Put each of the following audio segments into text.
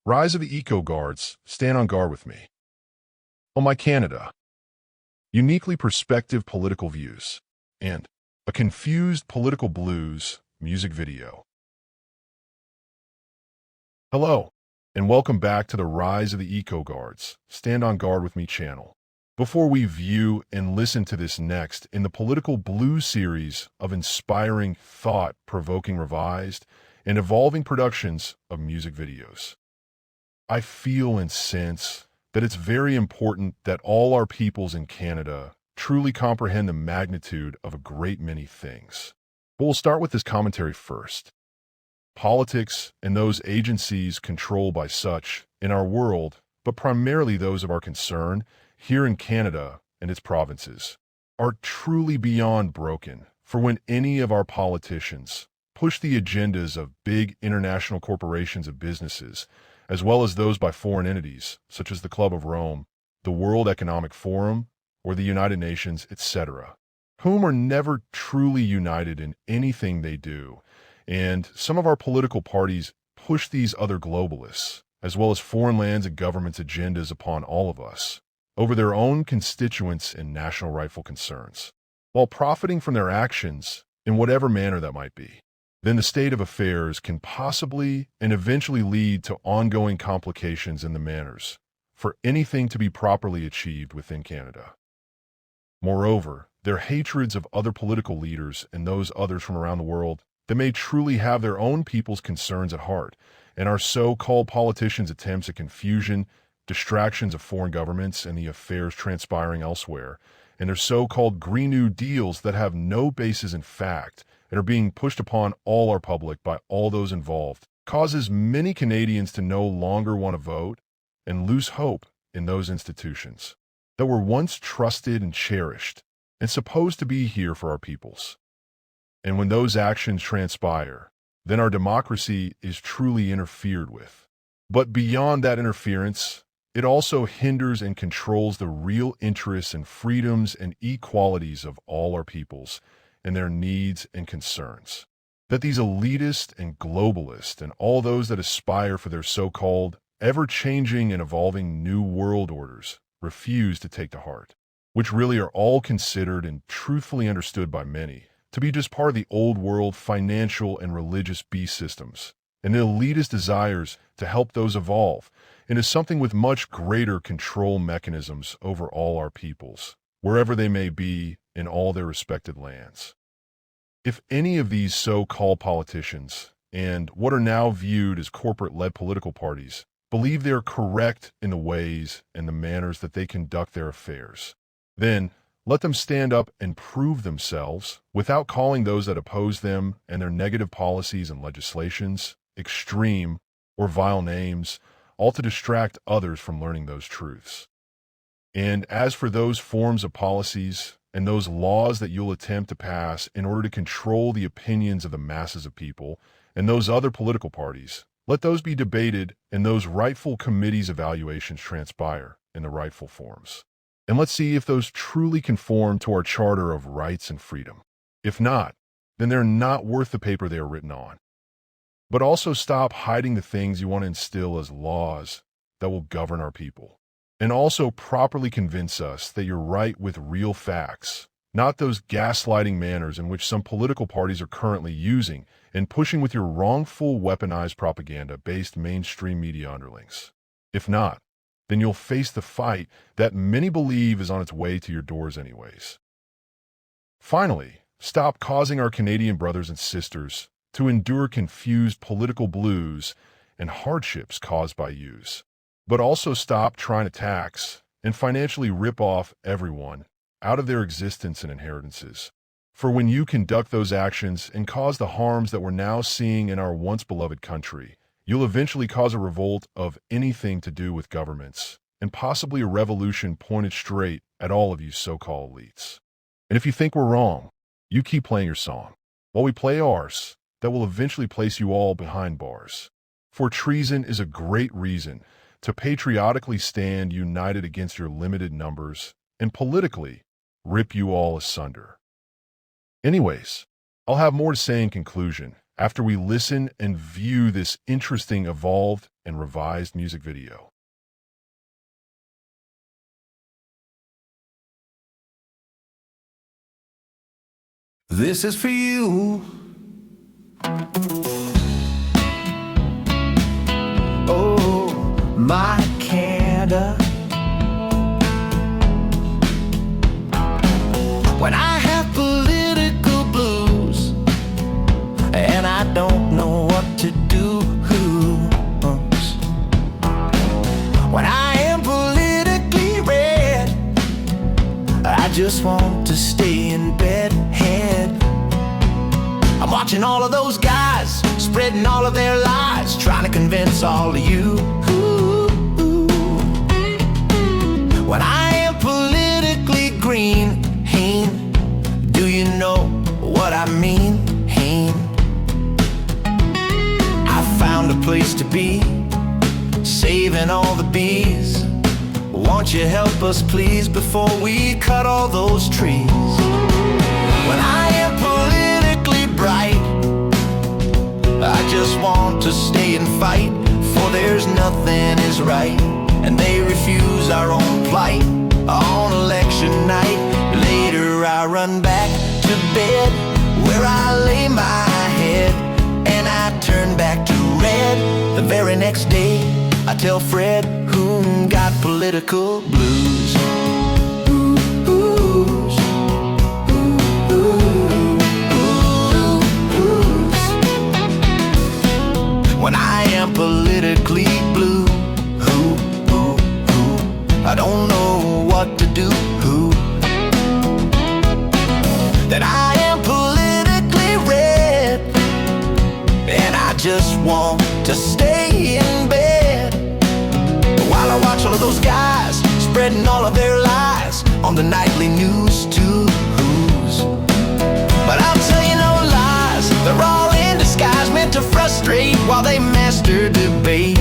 Rise of the Eco-Guards, stand on guard with me. Oh My Canada, uniquely perspective political views, and a confused political blues music video. Hello, and welcome back to the Rise of the Eco-Guards, stand on guard with me channel. Before we view and listen to this next in the political blues series of inspiring, thought-provoking revised and evolving productions of music videos, I feel and sense that it's very important that all our peoples in Canada truly comprehend the magnitude of a great many things. But we'll start with this commentary first. Politics and those agencies controlled by such in our world, but primarily those of our concern here in Canada and its provinces, are truly beyond broken. For when any of our politicians push the agendas of big international corporations of businesses, as well as those by foreign entities, such as the Club of Rome, the World Economic Forum, or the United Nations, etc., whom are never truly united in anything they do, and some of our political parties push these other globalists, as well as foreign lands and governments' agendas upon all of us, over their own constituents and national rightful concerns, while profiting from their actions in whatever manner that might be. Then the state of affairs can possibly and eventually lead to ongoing complications in the manners for anything to be properly achieved within Canada. Moreover, their hatreds of other political leaders and those others from around the world that may truly have their own people's concerns at heart, and our so-called politicians' attempts at confusion, distractions of foreign governments and the affairs transpiring elsewhere, and their so-called Green New Deals that have no basis in fact and are being pushed upon all our public by all those involved, causes many Canadians to no longer want to vote and lose hope in those institutions that were once trusted and cherished and supposed to be here for our peoples. And when those actions transpire, then our democracy is truly interfered with. But beyond that interference, it also hinders and controls the real interests and freedoms and equalities of all our peoples and their needs and concerns, that these elitists and globalists and all those that aspire for their so-called ever-changing and evolving new world orders refuse to take to heart, which really are all considered and truthfully understood by many to be just part of the old world financial and religious beast systems, and the elitist desires to help those evolve into something with much greater control mechanisms over all our peoples, wherever they may be in all their respected lands. If any of these so-called politicians and what are now viewed as corporate-led political parties believe they are correct in the ways and the manners that they conduct their affairs, then let them stand up and prove themselves without calling those that oppose them and their negative policies and legislations extreme or vile names, all to distract others from learning those truths. And as for those forms of policies and those laws that you'll attempt to pass in order to control the opinions of the masses of people and those other political parties, let those be debated and those rightful committees' evaluations transpire in the rightful forms. And let's see if those truly conform to our charter of rights and freedom. If not, then they're not worth the paper they are written on. But also stop hiding the things you want to instill as laws that will govern our people. And also properly convince us that you're right with real facts, not those gaslighting manners in which some political parties are currently using and pushing with your wrongful weaponized propaganda-based mainstream media underlings. If not, then you'll face the fight that many believe is on its way to your doors anyways. Finally, stop causing our Canadian brothers and sisters to endure confused political blues and hardships caused by yous. But also stop trying to tax and financially rip off everyone out of their existence and inheritances. For when you conduct those actions and cause the harms that we're now seeing in our once beloved country, you'll eventually cause a revolt of anything to do with governments, and possibly a revolution pointed straight at all of you so-called elites. And if you think we're wrong, you keep playing your song, while we play ours that will eventually place you all behind bars. For treason is a great reason to patriotically stand united against your limited numbers and politically rip you all asunder. Anyways, I'll have more to say in conclusion, after we listen and view this interesting, evolved, and revised music video. This is for you. Oh, my Canada. When I have political blues and I don't know what to do, when I am politically red, I just want to stay in bed. I'm watching all of those guys spreading all of their lies, trying to convince all of you. When I am politically green, do you know what I mean? I found a place to be, saving all the bees. Won't you help us please before we cut all those trees? When I am politically bright, I just want to stay and fight, for there's nothing is right, and they refuse our own plight. On election night, later I run back to bed, where I lay my head, and I turn back to red. The very next day, I tell Fred, who got political blues. When I am politically blue, I don't know what to do. That I am politically red, and I just want to stay in bed, while I watch all of those guys spreading all of their lies on the nightly news too. But I'll tell you no lies, they're all in disguise, meant to frustrate while they master debate,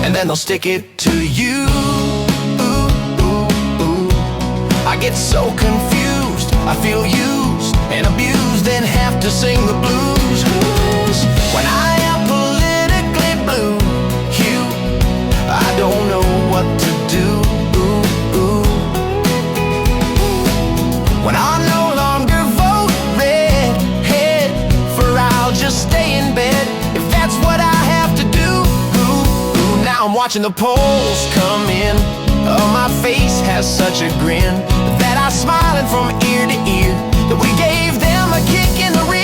and then they'll stick it to you. I get so confused, I feel used and abused, then have to sing the blues. When I am politically blue, I don't know what to do. When I no longer vote red, for I'll just stay in bed, if that's what I have to do. Now I'm watching the polls come in. Oh, my face has such a grin that I'm smiling from ear to ear, that we gave them a kick in the rear.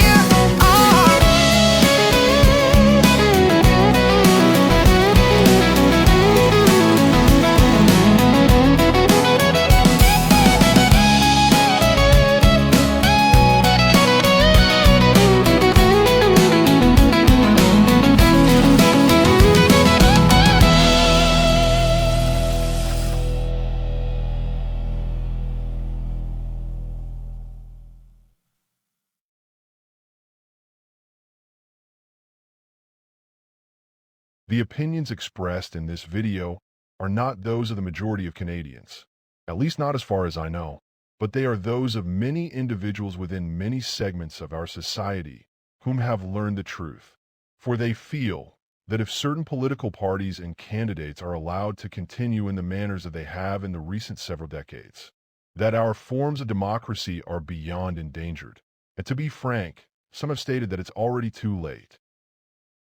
The opinions expressed in this video are not those of the majority of Canadians, at least not as far as I know, but they are those of many individuals within many segments of our society whom have learned the truth. For they feel that if certain political parties and candidates are allowed to continue in the manners that they have in the recent several decades, that our forms of democracy are beyond endangered. And to be frank, some have stated that it's already too late.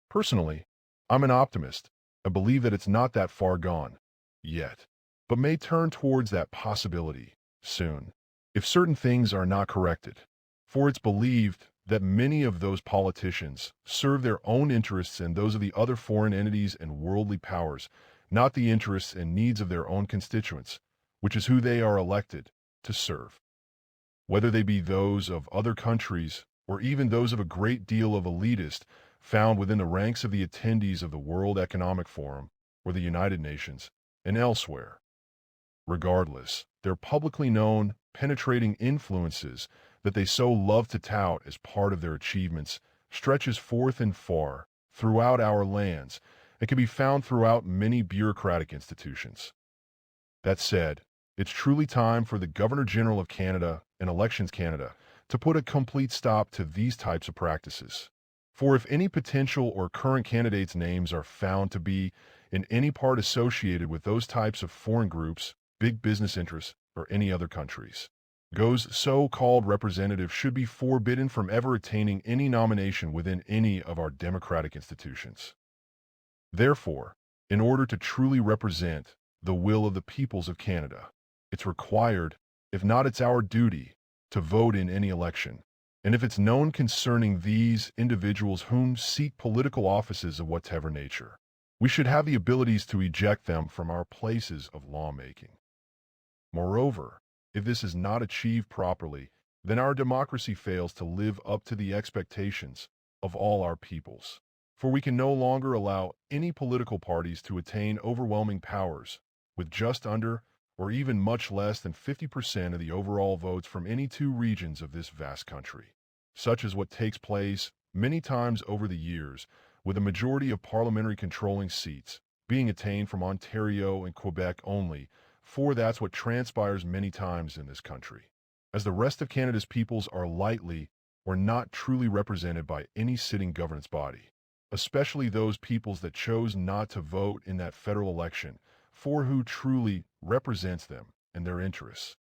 Personally, I'm an optimist and believe that it's not that far gone yet, but may turn towards that possibility soon, if certain things are not corrected. For it's believed that many of those politicians serve their own interests and those of the other foreign entities and worldly powers, not the interests and needs of their own constituents, which is who they are elected to serve. Whether they be those of other countries or even those of a great deal of elitists found within the ranks of the attendees of the World Economic Forum or the United Nations and elsewhere. Regardless, their publicly known, penetrating influences that they so love to tout as part of their achievements stretches forth and far throughout our lands and can be found throughout many bureaucratic institutions. That said, it's truly time for the Governor-General of Canada and Elections Canada to put a complete stop to these types of practices. For if any potential or current candidates' names are found to be in any part associated with those types of foreign groups, big business interests, or any other countries, those so-called representatives should be forbidden from ever attaining any nomination within any of our democratic institutions. Therefore, in order to truly represent the will of the peoples of Canada, it's required, if not it's our duty, to vote in any election. And if it's known concerning these individuals whom seek political offices of whatever nature, we should have the abilities to eject them from our places of lawmaking. Moreover, if this is not achieved properly, then our democracy fails to live up to the expectations of all our peoples. For we can no longer allow any political parties to attain overwhelming powers with just under or even much less than 50% of the overall votes from any two regions of this vast country, such as what takes place many times over the years, with a majority of parliamentary controlling seats being attained from Ontario and Quebec only, for that's what transpires many times in this country, as the rest of Canada's peoples are lightly or not truly represented by any sitting governance body, especially those peoples that chose not to vote in that federal election, for who truly represents them and their interests.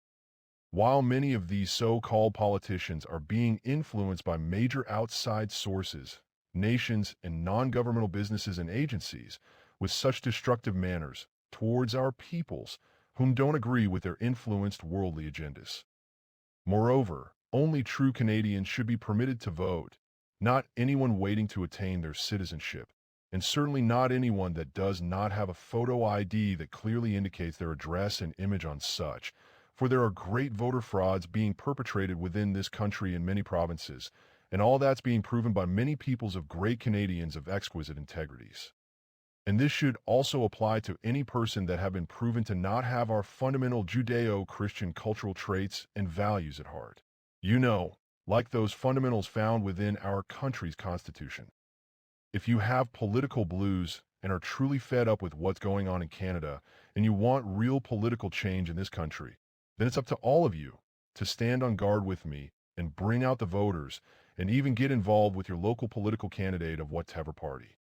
While many of these so-called politicians are being influenced by major outside sources, nations, and non-governmental businesses and agencies with such destructive manners towards our peoples whom don't agree with their influenced worldly agendas. Moreover, only true Canadians should be permitted to vote, not anyone waiting to attain their citizenship, and certainly not anyone that does not have a photo ID that clearly indicates their address and image on such, for there are great voter frauds being perpetrated within this country in many provinces, and all that's being proven by many peoples of great Canadians of exquisite integrities. And this should also apply to any person that have been proven to not have our fundamental Judeo-Christian cultural traits and values at heart. You know, like those fundamentals found within our country's constitution. If you have political blues and are truly fed up with what's going on in Canada and you want real political change in this country, then it's up to all of you to stand on guard with me and bring out the voters and even get involved with your local political candidate of whatever party.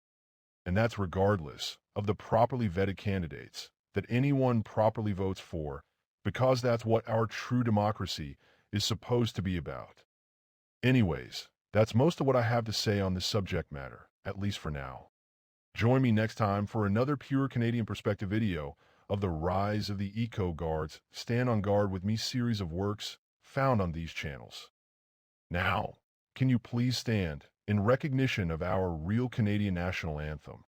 And that's regardless of the properly vetted candidates that anyone properly votes for, because that's what our true democracy is supposed to be about. Anyways, that's most of what I have to say on this subject matter, at least for now. Join me next time for another pure Canadian perspective video of the rise of the Eco Guards Stand on Guard with Me series of works found on these channels. Now, can you please stand in recognition of our real Canadian national anthem?